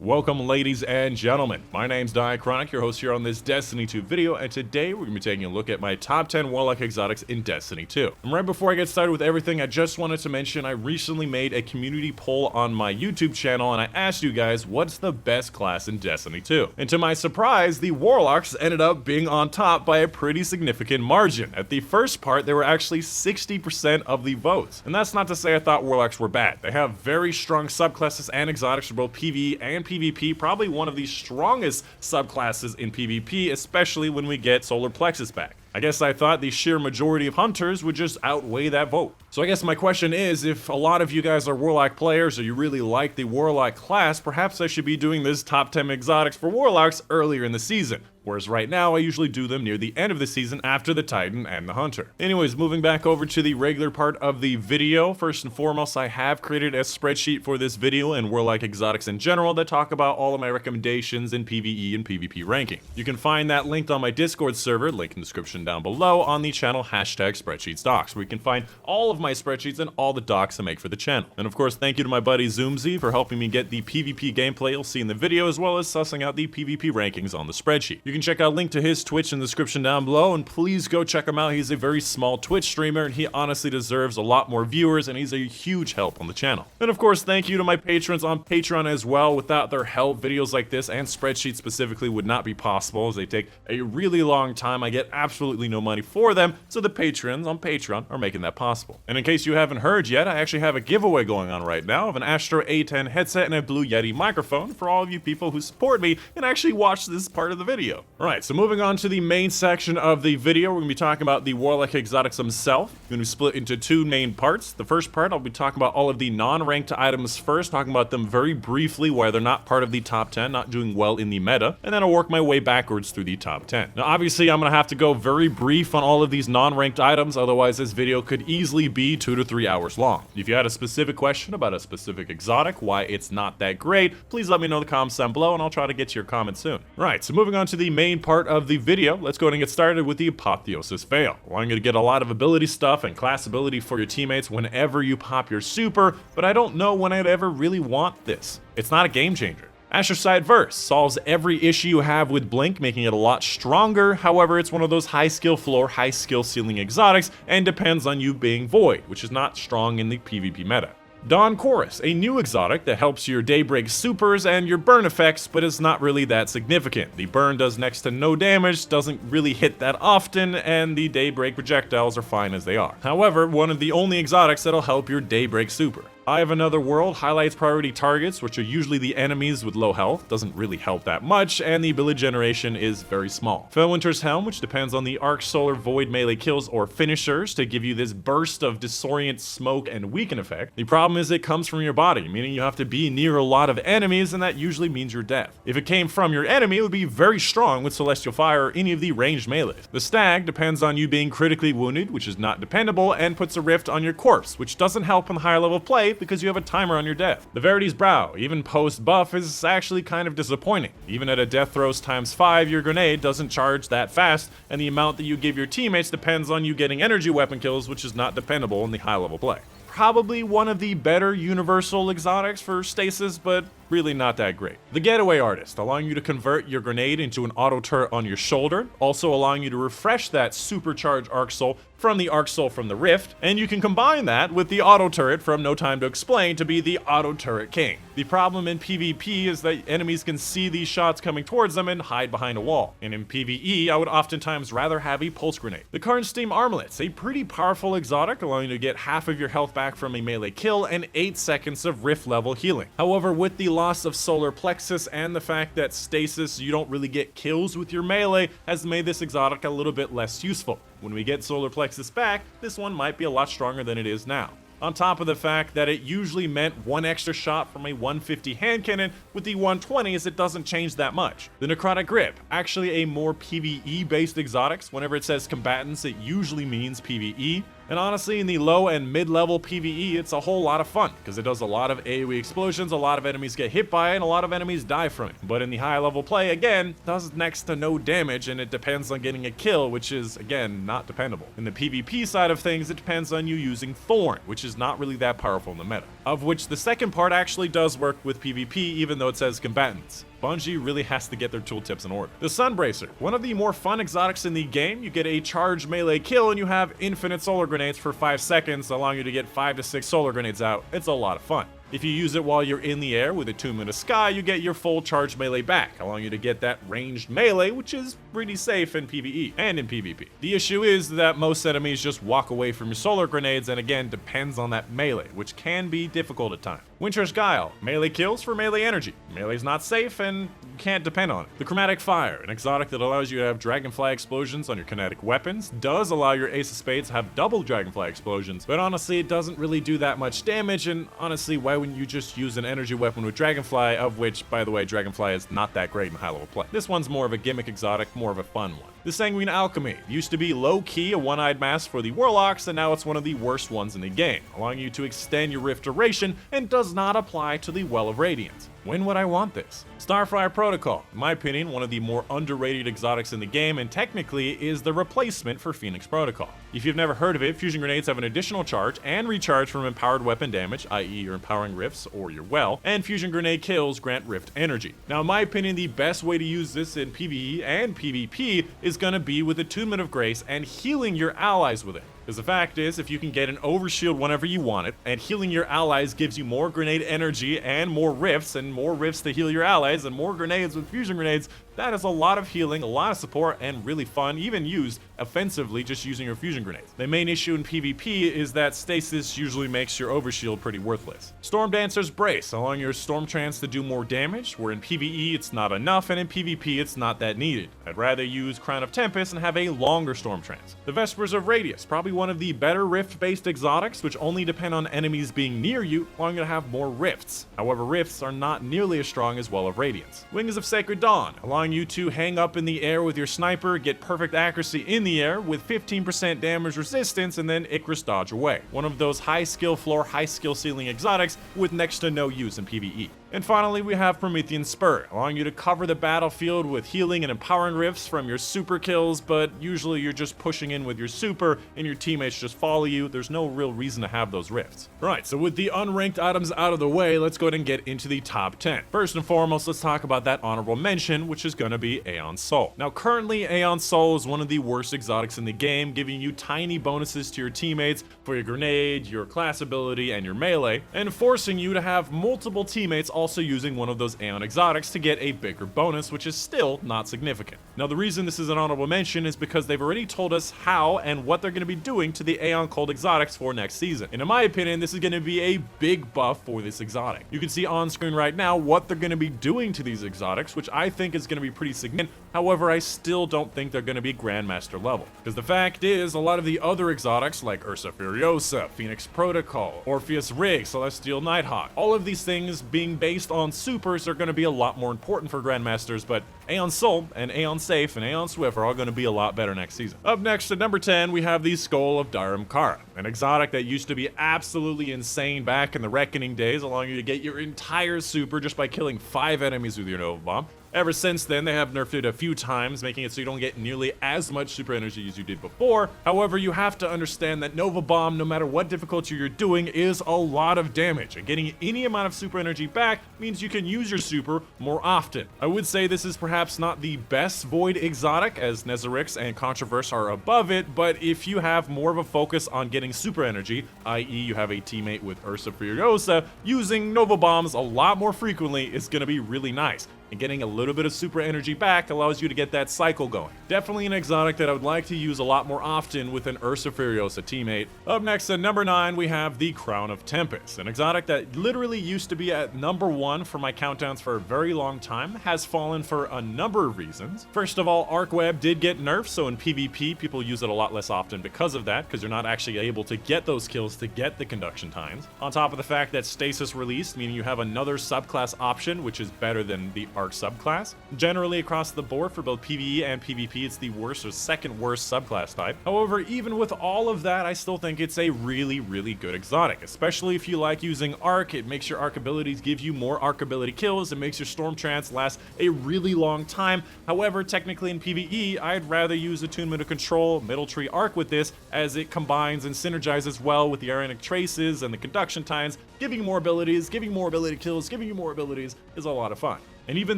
Welcome ladies and gentlemen, my name's Diachronic, your host here on this Destiny 2 video, and today we're going to be taking a look at my top 10 Warlock Exotics in Destiny 2. And right before I get started with everything, I just wanted to mention I recently made a community poll on my YouTube channel and I asked you guys what's the best class in Destiny 2. And to my surprise, the Warlocks ended up being on top by a pretty significant margin. At the first part, they were actually 60% of the votes. And that's not to say I thought Warlocks were bad. They have very strong subclasses and exotics for both PvE and PvP, probably one of the strongest subclasses in PvP, especially when we get Solar Plexus back. I guess I thought the sheer majority of hunters would just outweigh that vote. So I guess my question is, if a lot of you guys are Warlock players or you really like the Warlock class, perhaps I should be doing this top 10 exotics for Warlocks earlier in the season. Whereas right now, I usually do them near the end of the season after the Titan and the Hunter. Anyways, moving back over to the regular part of the video, first and foremost, I have created a spreadsheet for this video and Warlock Exotics in general that talk about all of my recommendations in PvE and PvP ranking. You can find that linked on my Discord server, link in the description down below, on the channel #Spreadsheets Docs, where you can find all of my spreadsheets and all the docs I make for the channel. And of course, thank you to my buddy Zoomzy for helping me get the PvP gameplay you'll see in the video, as well as sussing out the PvP rankings on the spreadsheet. You can check out a link to his Twitch in the description down below, and please go check him out. He's a very small Twitch streamer, and he honestly deserves a lot more viewers, and he's a huge help on the channel. And of course, thank you to my patrons on Patreon as well. Without their help, videos like this, and spreadsheets specifically, would not be possible, as they take a really long time. I get absolutely no money for them, so the patrons on Patreon are making that possible. And in case you haven't heard yet, I actually have a giveaway going on right now of an Astro A10 headset and a Blue Yeti microphone for all of you people who support me and actually watch this part of the video. Alright, so moving on to the main section of the video, we're going to be talking about the Warlock Exotics himself. We're going to be split into two main parts. The first part, I'll be talking about all of the non-ranked items first, talking about them very briefly, why they're not part of the top 10, not doing well in the meta, and then I'll work my way backwards through the top 10. Now, obviously, I'm going to have to go very brief on all of these non-ranked items, otherwise this video could easily be 2 to 3 hours long. If you had a specific question about a specific exotic, why it's not that great, please let me know in the comments down below, and I'll try to get to your comments soon. Right, so moving on to the main part of the video, let's go ahead and get started with the Apotheosis Veil. Allowing you to get a lot of ability stuff and class ability for your teammates whenever you pop your super, but I don't know when I'd ever really want this. It's not a game changer. Ashersight Verse solves every issue you have with Blink, making it a lot stronger. However, it's one of those high skill floor, high skill ceiling exotics, and depends on you being Void, which is not strong in the PvP meta. Dawn Chorus, a new exotic that helps your Daybreak supers and your burn effects, but is not really that significant. The burn does next to no damage, doesn't really hit that often, and the Daybreak projectiles are fine as they are. However, one of the only exotics that'll help your Daybreak super. Eye of Another World highlights priority targets, which are usually the enemies with low health, doesn't really help that much, and the ability generation is very small. Fellwinter's Helm, which depends on the Arc Solar Void melee kills or finishers to give you this burst of disorient, smoke, and weaken effect. The problem is it comes from your body, meaning you have to be near a lot of enemies, and that usually means your death. If it came from your enemy, it would be very strong with Celestial Fire or any of the ranged melees. The Stag depends on you being critically wounded, which is not dependable, and puts a rift on your corpse, which doesn't help in the higher level play because you have a timer on your death. The Verity's Brow, even post buff, is actually kind of disappointing. Even at a death throws ×5, your grenade doesn't charge that fast, and the amount that you give your teammates depends on you getting energy weapon kills, which is not dependable in the high level play. Probably one of the better universal exotics for stasis, but really not that great. The Getaway Artist, allowing you to convert your grenade into an auto turret on your shoulder, also allowing you to refresh that supercharged Arc Soul from the Arc Soul from the Rift, and you can combine that with the auto turret from No Time to Explain to be the Auto Turret King. The problem in PvP is that enemies can see these shots coming towards them and hide behind a wall, and in PvE, I would oftentimes rather have a Pulse Grenade. The Karnstein Armlets, a pretty powerful exotic, allowing you to get half of your health back from a melee kill and 8 seconds of Rift level healing. However, with the loss of Solar Plexus and the fact that stasis, you don't really get kills with your melee, has made this exotic a little bit less useful. When we get Solar Plexus back, this one might be a lot stronger than it is now. On top of the fact that it usually meant one extra shot from a 150 hand cannon, with the 120s it doesn't change that much. The Necrotic Grip, actually a more PvE based exotics. Whenever it says combatants, it usually means PvE. And honestly, in the low and mid-level PvE, it's a whole lot of fun, because it does a lot of AoE explosions, a lot of enemies get hit by it, and a lot of enemies die from it. But in the high level play, again, it does next to no damage, and it depends on getting a kill, which is, again, not dependable. In the PvP side of things, it depends on you using Thorn, which is not really that powerful in the meta. Of which the second part actually does work with PvP, even though it says combatants. Bungie really has to get their tooltips in order. The Sunbracer, one of the more fun exotics in the game. You get a charged melee kill and you have infinite solar grenades for 5 seconds, allowing you to get 5 to 6 solar grenades out. It's a lot of fun. If you use it while you're in the air with Attunement of Sky, you get your full charge melee back, allowing you to get that ranged melee, which is pretty safe in PvE and in PvP. The issue is that most enemies just walk away from your solar grenades, and again, depends on that melee, which can be difficult at times. Winter's Guile, melee kills for melee energy. Melee's not safe and you can't depend on it. The Chromatic Fire, an exotic that allows you to have dragonfly explosions on your kinetic weapons, does allow your Ace of Spades to have double dragonfly explosions, but honestly, it doesn't really do that much damage, and honestly, why wouldn't you just use an energy weapon with Dragonfly, of which, by the way, Dragonfly is not that great in high level play. This one's more of a gimmick exotic, more of a fun one. The Sanguine Alchemy used to be low-key a one-eyed mask for the Warlocks, and now it's one of the worst ones in the game, allowing you to extend your rift duration and does not apply to the Well of Radiance. When would I want this? Starfire Protocol, in my opinion, one of the more underrated exotics in the game, and technically is the replacement for Phoenix Protocol. If you've never heard of it, fusion grenades have an additional charge and recharge from empowered weapon damage, i.e. your empowering rifts or your well, and fusion grenade kills grant rift energy. Now, in my opinion, the best way to use this in PvE and PvP is gonna be with Attunement of Grace and healing your allies with it. Because the fact is, if you can get an overshield whenever you want it, and healing your allies gives you more grenade energy and more rifts to heal your allies, and more grenades with fusion grenades, that is a lot of healing, a lot of support, and really fun, even used offensively just using your fusion grenades. The main issue in PvP is that stasis usually makes your overshield pretty worthless. Storm Dancer's Brace, allowing your Storm Trance to do more damage, where in PvE it's not enough, and in PvP it's not that needed. I'd rather use Crown of Tempest and have a longer Storm Trance. The Vespers of Radius, probably one of the better rift-based exotics, which only depend on enemies being near you, allowing you to have more rifts. However, rifts are not nearly as strong as Well of Radiance. Wings of Sacred Dawn, allowing you to hang up in the air with your sniper, get perfect accuracy in the air with 15% damage resistance, and then Icarus dodge away. One of those high skill floor, high skill ceiling exotics with next to no use in PvE. And finally, we have Promethean Spur, allowing you to cover the battlefield with healing and empowering rifts from your super kills, but usually you're just pushing in with your super and your teammates just follow you. There's no real reason to have those rifts. Right, so with the unranked items out of the way, let's go ahead and get into the top 10. First and foremost, let's talk about that honorable mention, which is going to be Aeon Soul. Now, currently, Aeon Soul is one of the worst exotics in the game, giving you tiny bonuses to your teammates for your grenade, your class ability, and your melee, and forcing you to have multiple teammates also using one of those Aeon exotics to get a bigger bonus, which is still not significant. Now, the reason this is an honorable mention is because they've already told us how and what they're going to be doing to the Aeon Cold exotics for next season. And in my opinion, this is going to be a big buff for this exotic. You can see on screen right now what they're going to be doing to these exotics, which I think is going to be pretty significant. However, I still don't think they're going to be Grandmaster level. Because the fact is, a lot of the other exotics like Ursa Furiosa, Phoenix Protocol, Orpheus Rig, Celestial Nighthawk, all of these things being based on supers are going to be a lot more important for Grandmasters, but Aeon Soul and Aeon Safe and Aeon Swift are all going to be a lot better next season. Up next at number 10, we have the Skull of Dharam Kara, an exotic that used to be absolutely insane back in the Reckoning days, allowing you to get your entire super just by killing 5 enemies with your Nova Bomb. Ever since then, they have nerfed it a few times, making it so you don't get nearly as much super energy as you did before. However, you have to understand that Nova Bomb, no matter what difficulty you're doing, is a lot of damage, and getting any amount of super energy back means you can use your super more often. I would say this is perhaps not the best Void exotic, as Nezarix and Controverse are above it, but if you have more of a focus on getting super energy, i.e. you have a teammate with Ursa Furiosa, using Nova Bombs a lot more frequently is going to be really nice. And getting a little bit of super energy back allows you to get that cycle going. Definitely an exotic that I would like to use a lot more often with an Ursa Furiosa teammate. Up next at number 9, we have the Crown of Tempest, an exotic that literally used to be at number 1 for my countdowns for a very long time, has fallen for a number of reasons. First of all, Arc Web did get nerfed, so in PvP, people use it a lot less often because of that, because you're not actually able to get those kills to get the conduction times. On top of the fact that Stasis released, meaning you have another subclass option, which is better than the Arc arc subclass. Generally across the board for both PvE and PvP, it's the worst or second worst subclass type. However, even with all of that, I still think it's a really good exotic, especially if you like using arc. It makes your arc abilities give you more arc ability kills. It makes your storm trance last a really long time. However, technically in PvE, I'd rather use Attunement of Control, Middle Tree Arc with this, as it combines and synergizes well with the Aaronic Traces and the Conduction Tines, giving you more abilities, giving you more ability kills, giving you more abilities is a lot of fun. And even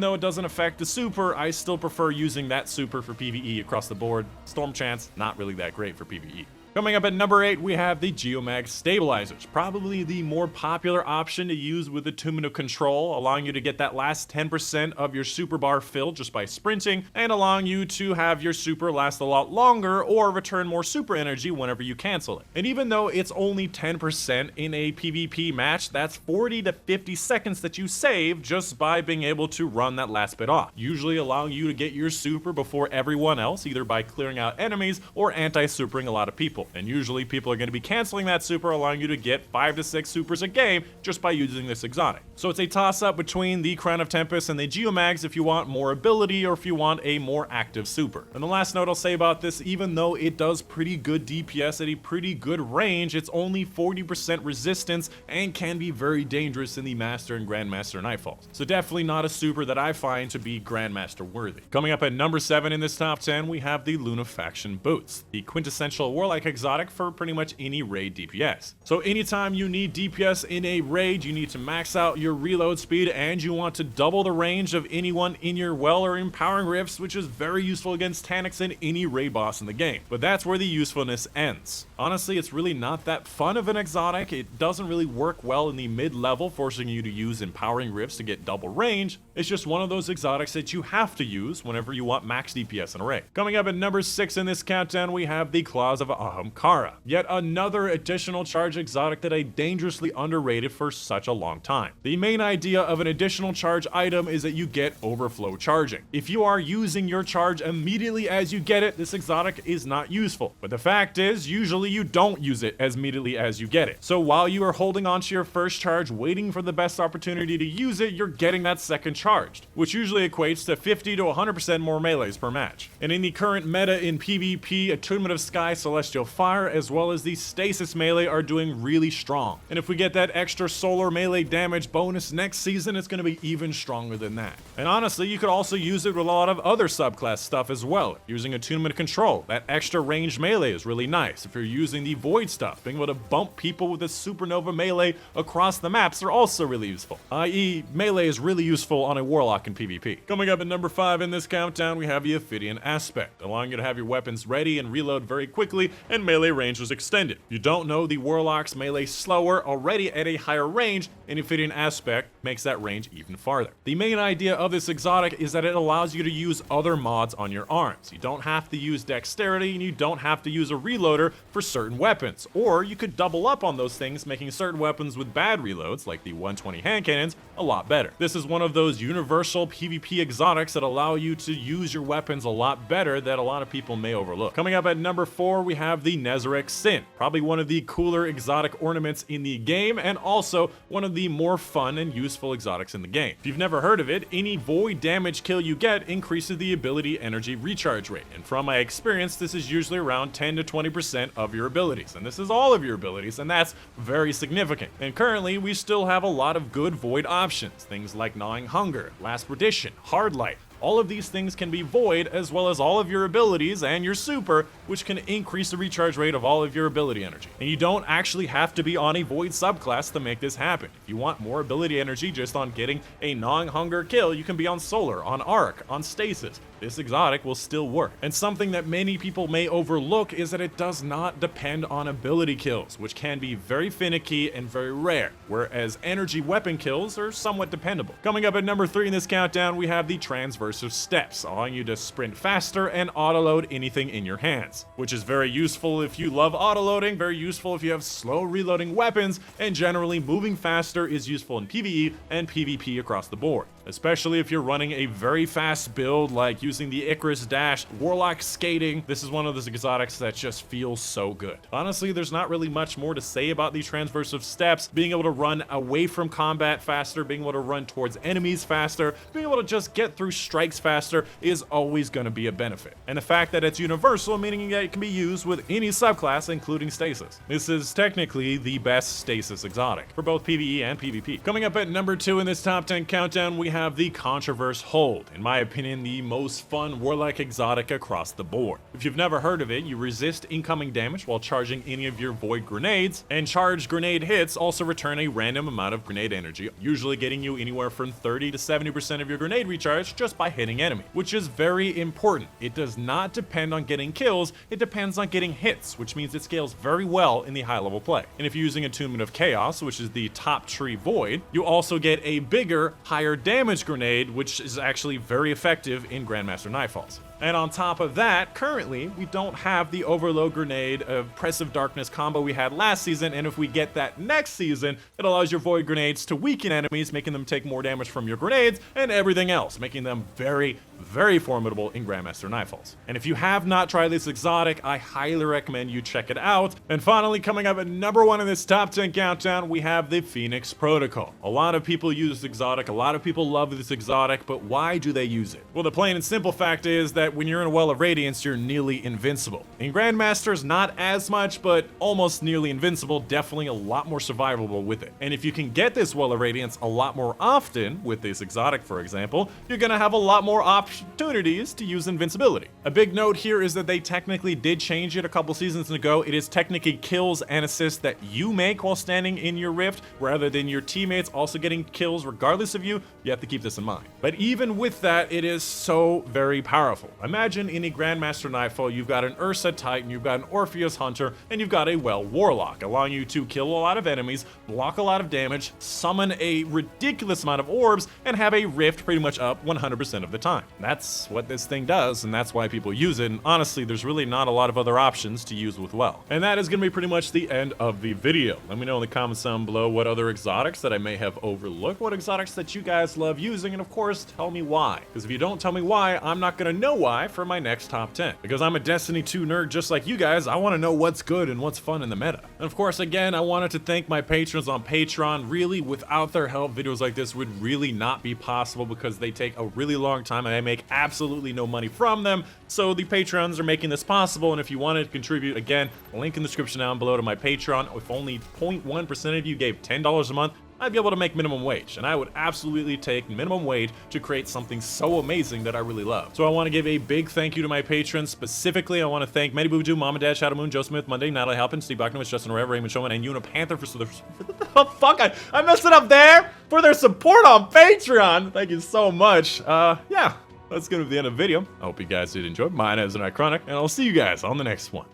though it doesn't affect the super, I still prefer using that super for PvE across the board. Storm Chance, not really that great for PvE. Coming up at number 8, we have the Geomag Stabilizers, probably the more popular option to use with Attunement of Control, allowing you to get that last 10% of your super bar filled just by sprinting, and allowing you to have your super last a lot longer or return more super energy whenever you cancel it. And even though it's only 10% in a PvP match, that's 40 to 50 seconds that you save just by being able to run that last bit off, usually allowing you to get your super before everyone else, either by clearing out enemies or anti-supering a lot of people. And usually people are going to be canceling that super, allowing you to get 5 to 6 supers a game just by using this exotic. So it's a toss-up between the Crown of Tempest and the Geomags if you want more ability or if you want a more active super. And the last note I'll say about this, even though it does pretty good DPS at a pretty good range, it's only 40% resistance and can be very dangerous in the Master and Grandmaster Nightfalls. So definitely not a super that I find to be Grandmaster worthy. Coming up at number 7 in this top 10, we have the Lunafaction Boots, the quintessential Warlock Exotic for pretty much any raid DPS. So anytime you need DPS in a raid, you need to max out your reload speed and you want to double the range of anyone in your well or empowering rifts, which is very useful against Taniks and any raid boss in the game. But that's where the usefulness ends. Honestly, it's really not that fun of an exotic. It doesn't really work well in the mid-level, forcing you to use empowering rifts to get double range. It's just one of those exotics that you have to use whenever you want max DPS in a raid. Coming up at number 6 in this countdown, we have the Claws of Ahamkara. Yet another additional charge exotic that I dangerously underrated for such a long time. The main idea of an additional charge item is that you get overflow charging. If you are using your charge immediately as you get it, this exotic is not useful. But the fact is, usually you don't use it as immediately as you get it. So while you are holding onto your first charge, waiting for the best opportunity to use it, you're getting that second charged, which usually equates to 50 to 100% more melees per match. And in the current meta in PvP, Attunement of Sky, Celestial Fire, as well as the Stasis melee are doing really strong. And if we get that extra solar melee damage bonus next season, it's going to be even stronger than that. And honestly, you could also use it with a lot of other subclass stuff as well. Using Attunement of Control, that extra ranged melee is really nice. If you're using the Void stuff, being able to bump people with a Supernova melee across the maps are also really useful. I.e., melee is really useful on a Warlock in PvP. Coming up at number 5 in this countdown, we have the Ophidian Aspect, allowing you to have your weapons ready and reload very quickly, and melee range is extended. If you don't know, the Warlock's melee slower, already at a higher range, and Ophidian Aspect makes that range even farther. The main idea of this exotic is that it allows you to use other mods on your arms. You don't have to use dexterity, and you don't have to use a reloader for certain weapons, or you could double up on those things, making certain weapons with bad reloads, like the 120 hand cannons, a lot better. This is one of those universal PvP exotics that allow you to use your weapons a lot better that a lot of people may overlook. Coming up at number 4, we have the Nezarec Sin, probably one of the cooler exotic ornaments in the game, and also one of the more fun and useful exotics in the game. If you've never heard of it, any void damage kill you get increases the ability energy recharge rate, and from my experience, this is usually around 10 to 20% of your abilities, and this is all of your abilities, and that's very significant. And currently, we still have a lot of good void options, things like Gnawing Hunger, Last Perdition, Hard Light. All of these things can be void, as well as all of your abilities and your super, which can increase the recharge rate of all of your ability energy. And you don't actually have to be on a void subclass to make this happen. If you want more ability energy just on getting a Gnawing Hunger kill, you can be on Solar, on Arc, on Stasis. This exotic will still work. And something that many people may overlook is that it does not depend on ability kills, which can be very finicky and very rare, whereas energy weapon kills are somewhat dependable. Coming up at number 3 in this countdown, we have the Transversive Steps, allowing you to sprint faster and autoload anything in your hands, which is very useful if you love autoloading, very useful if you have slow reloading weapons, and generally moving faster is useful in PvE and PvP across the board. especially if you're running a very fast build like using the Icarus Dash, Warlock Skating. This is one of those exotics that just feels so good. Honestly, there's not really much more to say about these transversive steps. Being able to run away from combat faster, being able to run towards enemies faster, being able to just get through strikes faster is always going to be a benefit. And the fact that it's universal, meaning that it can be used with any subclass, including Stasis. This is technically the best Stasis exotic for both PvE and PvP. Coming up at number 2 in this top 10 countdown, we have the Controverse Hold. In my opinion, the most fun Warlock exotic across the board. If you've never heard of it, you resist incoming damage while charging any of your void grenades, and charged grenade hits also return a random amount of grenade energy, usually getting you anywhere from 30 to 70% of your grenade recharge just by hitting enemy, which is very important. It does not depend on getting kills, it depends on getting hits, which means it scales very well in the high level play. And if you're using Attunement of Chaos, which is the top tree void, you also get a bigger, higher damage grenade, which is actually very effective in Grandmaster Nightfalls. And on top of that, currently, we don't have the Overload Grenade Oppressive Darkness combo we had last season, and if we get that next season, it allows your Void Grenades to weaken enemies, making them take more damage from your grenades, and everything else, making them very, very formidable in Grandmaster Nightfalls. And if you have not tried this exotic, I highly recommend you check it out. And finally, coming up at number 1 in this top 10 countdown, we have the Phoenix Protocol. A lot of people use this exotic, a lot of people love this exotic, but why do they use it? Well, the plain and simple fact is that when you're in a Well of Radiance, you're nearly invincible. In Grandmasters, not as much, but almost nearly invincible, definitely a lot more survivable with it. And if you can get this Well of Radiance a lot more often, with this exotic for example, you're gonna have a lot more opportunities to use invincibility. A big note here is that they technically did change it a couple seasons ago. It is technically kills and assists that you make while standing in your rift, rather than your teammates also getting kills regardless of you. You have to keep this in mind. But even with that, it is so very powerful. Imagine in a Grandmaster Nightfall, you've got an Ursa Titan, you've got an Orpheus Hunter, and you've got a Well Warlock, allowing you to kill a lot of enemies, block a lot of damage, summon a ridiculous amount of orbs, and have a rift pretty much up 100% of the time. That's what this thing does, and that's why people use it, and honestly, there's really not a lot of other options to use with Well. And that is going to be pretty much the end of the video. Let me know in the comments down below what other exotics that I may have overlooked, what exotics that you guys love using, and of course, tell me why. Because if you don't tell me why, I'm not going to know why for my next top 10. Because I'm a Destiny 2 nerd just like you guys, I want to know what's good and what's fun in the meta. And of course, again, I wanted to thank my patrons on Patreon. Really, without their help, videos like this would really not be possible because they take a really long time and I make absolutely no money from them. So the patrons are making this possible, and if you wanted to contribute, again, link in the description down below to my Patreon. If only 0.1% of you gave $10 a month, I'd be able to make minimum wage, and I would absolutely take minimum wage to create something so amazing that I really love. So I want to give a big thank you to my patrons. Specifically, I want to thank Many Boo Doo, Mom and Dad, Shadow Moon, Joe Smith, Monday, Natalie Halpin, Steve Bachmanwitz, Justin Rev, Raymond Showman, and Una Panther for I messed it up there for their support on Patreon. Thank you so much. Yeah, that's gonna be the end of the video. I hope you guys did enjoy. My name is Nightchronic, and I'll see you guys on the next one.